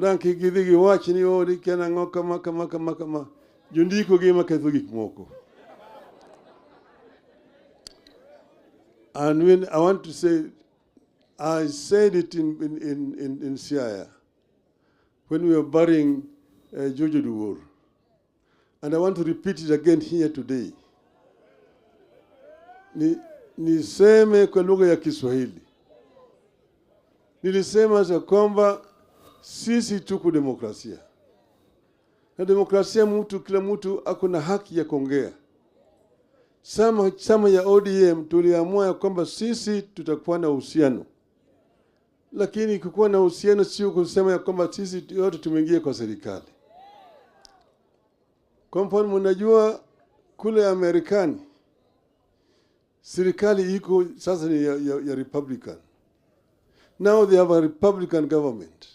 Ranki gidhi watch ni odi kena ngoka kama. Jundiko gima ketho gik moko. And when I want to say, I said it in Siaya when we were burying Jojo Duwur. And I want to repeat it again here today. Niseme kwa lugha ya Kiswahili. Nilisema za kwamba sisi tuko demokrasia. Na demokrasia kila mtu akona haki ya kuongea. Sama ya ODM tuliamua ya kwamba sisi tutakuwa na uhusiano. Lakini kukuwa na uhusiano sio kusema ya kwamba sisi yote tumeingia kwa serikali. Kwa mfano mnajua kule Amerikani serikali iko sasa ni ya Republican. Now they have a Republican government.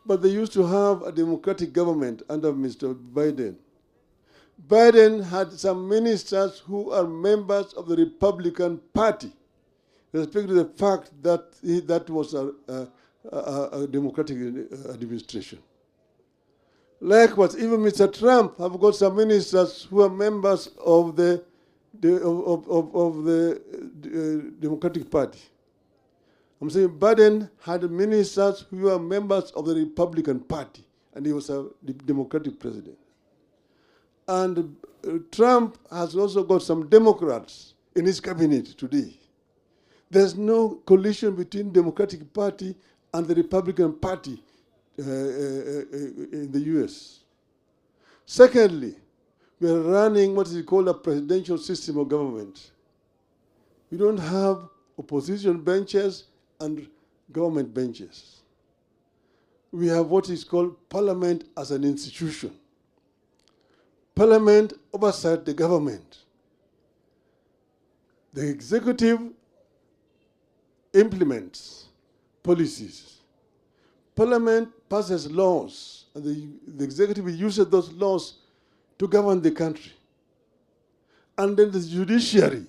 But they used to have a Democratic government under Mr. Biden. Biden had some ministers who are members of the Republican Party, respect to the fact that that was a Democratic administration. Likewise, even Mr. Trump have got some ministers who are members of the Democratic Party. I'm saying Biden had ministers who were members of the Republican Party, and he was a Democratic president. And Trump has also got some Democrats in his cabinet today. There's no collision between Democratic Party and the Republican Party in the US. Secondly, we are running what is called a presidential system of government. We don't have opposition benches and government benches. We have what is called parliament as an institution. Parliament oversights the government. The executive implements policies. Parliament passes laws, and the executive uses those laws to govern the country. And then the judiciary,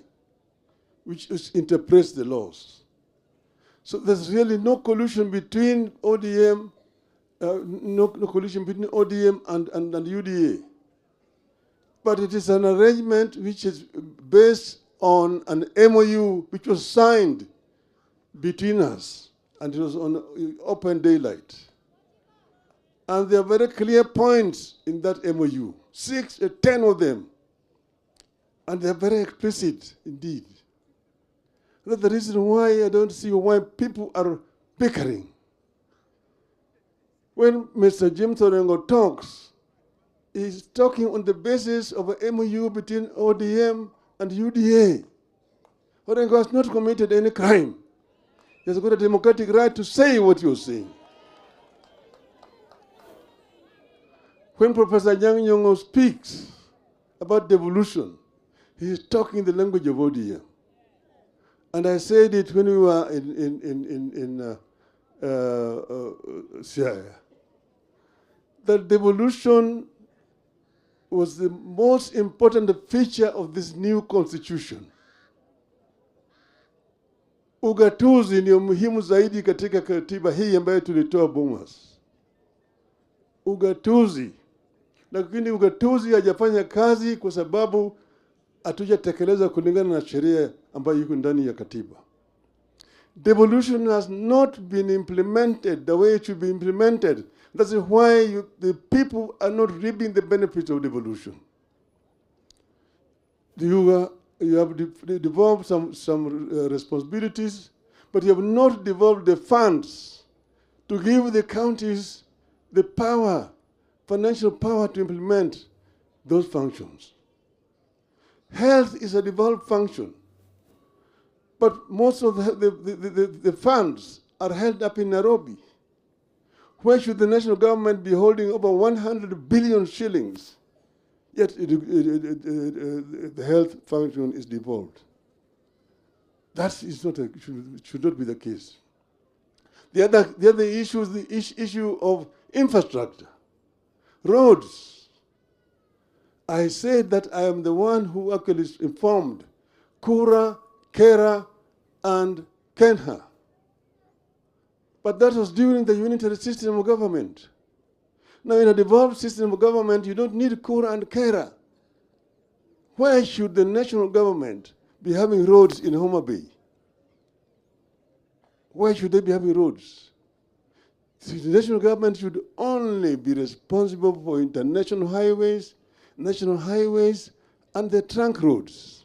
which interprets the laws. So there's really no collusion between ODM, no collusion between ODM and UDA. But it is an arrangement which is based on an MOU which was signed between us, and it was on open daylight. And there are very clear points in that MOU, 10 of them. And they're very explicit indeed. That's the reason why I don't see why people are bickering. When Mr. Jim Thorengo talks, he's talking on the basis of an MOU between ODM and UDA. Thorengo has not committed any crime. He has got a democratic right to say what you're saying. When Professor Yang Nyong'o speaks about devolution, he is talking the language of ODM. And I said it when we were in Siaya, that devolution was the most important feature of this new constitution. Ugatuzi ni muhimu zaidi katika katiba hii ambayo tulitoa Bomas. Ugatuzi. Lakini ugatuzi hajafanya kazi kwa sababu hatujatekeleza kulingana na sheria ambayo iko ndani ya katiba. Devolution has not been implemented the way it should be implemented. That's why the people are not reaping the benefits of devolution. You have devolved some responsibilities, but you have not devolved the funds to give the counties the power, financial power to implement those functions. Health is a devolved function, but most of the funds are held up in Nairobi. Where should the national government be holding over 100 billion shillings? Yet the health function is devolved. That is not should not be the case. The other issue is the issue of infrastructure, roads. I said that I am the one who actually informed Kura, Kera, and Kenha But that was during the unitary system of government. Now, in a devolved system of government, you don't need Kura and Kera. Why should the national government be having roads in Homa Bay? Why should they be having roads? The national government should only be responsible for international highways, national highways, and the trunk roads.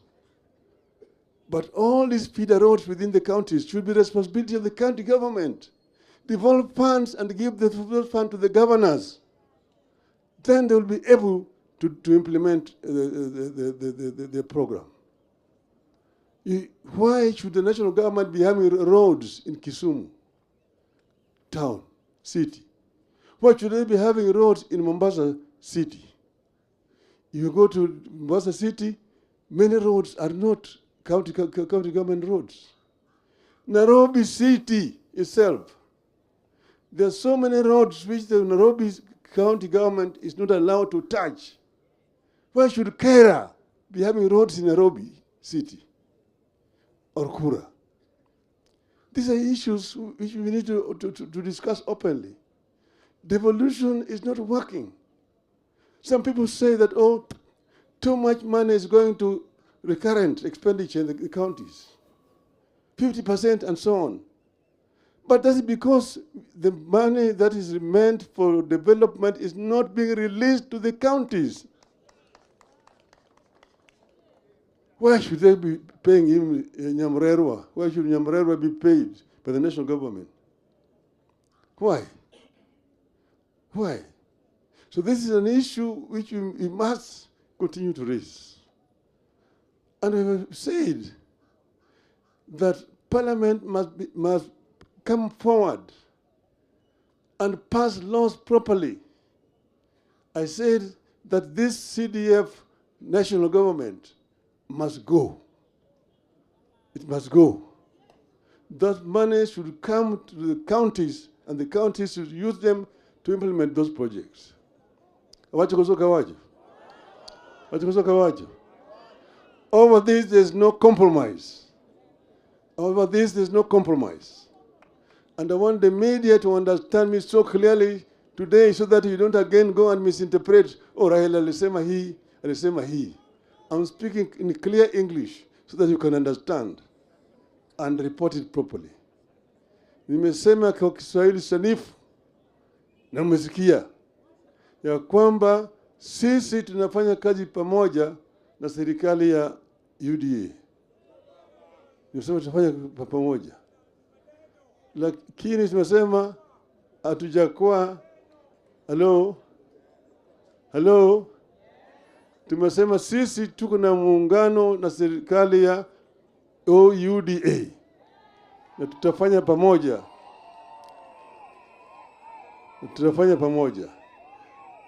But all these feeder roads within the counties should be the responsibility of the county government. Devolve funds and give the fund to the governors. Then they will be able to implement the program. Why should the national government be having roads in Kisumu town, city? Why should they be having roads in Mombasa city? You go to Mombasa city, many roads are not county government roads. Nairobi city itself, there are so many roads which the Nairobi county government is not allowed to touch. Why should Kera be having roads in Nairobi city or Kura? These are issues which we need to discuss openly. Devolution is not working. Some people say that, oh, too much money is going to recurrent expenditure in the counties, 50% and so on. But that's because the money that is meant for development is not being released to the counties. Why should they be paying him Nyamrerwa? Why should Nyamrerwa be paid by the national government? Why? Why? So this is an issue which we must continue to raise. And we have said that Parliament must come forward and pass laws properly. I said that this CDF national government must go. It must go. That money should come to the counties, and the counties should use them to implement those projects. Over this, there's no compromise. Over this, there's no compromise. And I want the media to understand me so clearly today so that you don't again go and misinterpret, oh, Raila alisema he. I'm speaking in clear English so that you can understand and report it properly. Nimesema kwa Kiswahili sanifu na mmesikia ya kwamba sisi tunafanya kazi pamoja na serikali ya UDA. Nimesema tunafanya pamoja. Lakini tumesema hatujakuwa hello tumesema sisi tuko na muungano na serikali ya OUDA na tutafanya pamoja.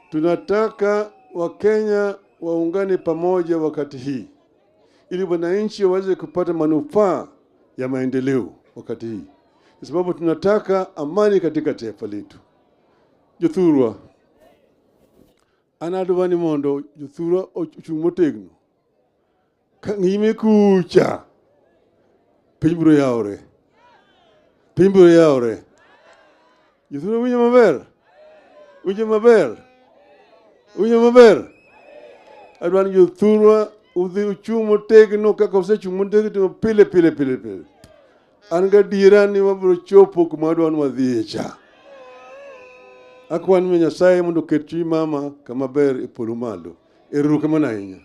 Tunataka Wakenya waungane pamoja wakati hii ili wananchi waweze kupata manufaa ya maendeleo wakati hii. Kwa sababu tunataka amani katika taifa letu. Jothurwa anadwani mondo Jothurwa ochung'motegno kang'ime kucha pimbro yaore Jothurwa winjo maber adwani Jothurwa udhi uchung' motegno kaka osechung' motegno pile an gadiera ni wabiro chopo kuma wadwani wadhiye cha. Akwan mi Nyasaye mondo oket chi mama kama ber e polo malo. Erokamano ahinya.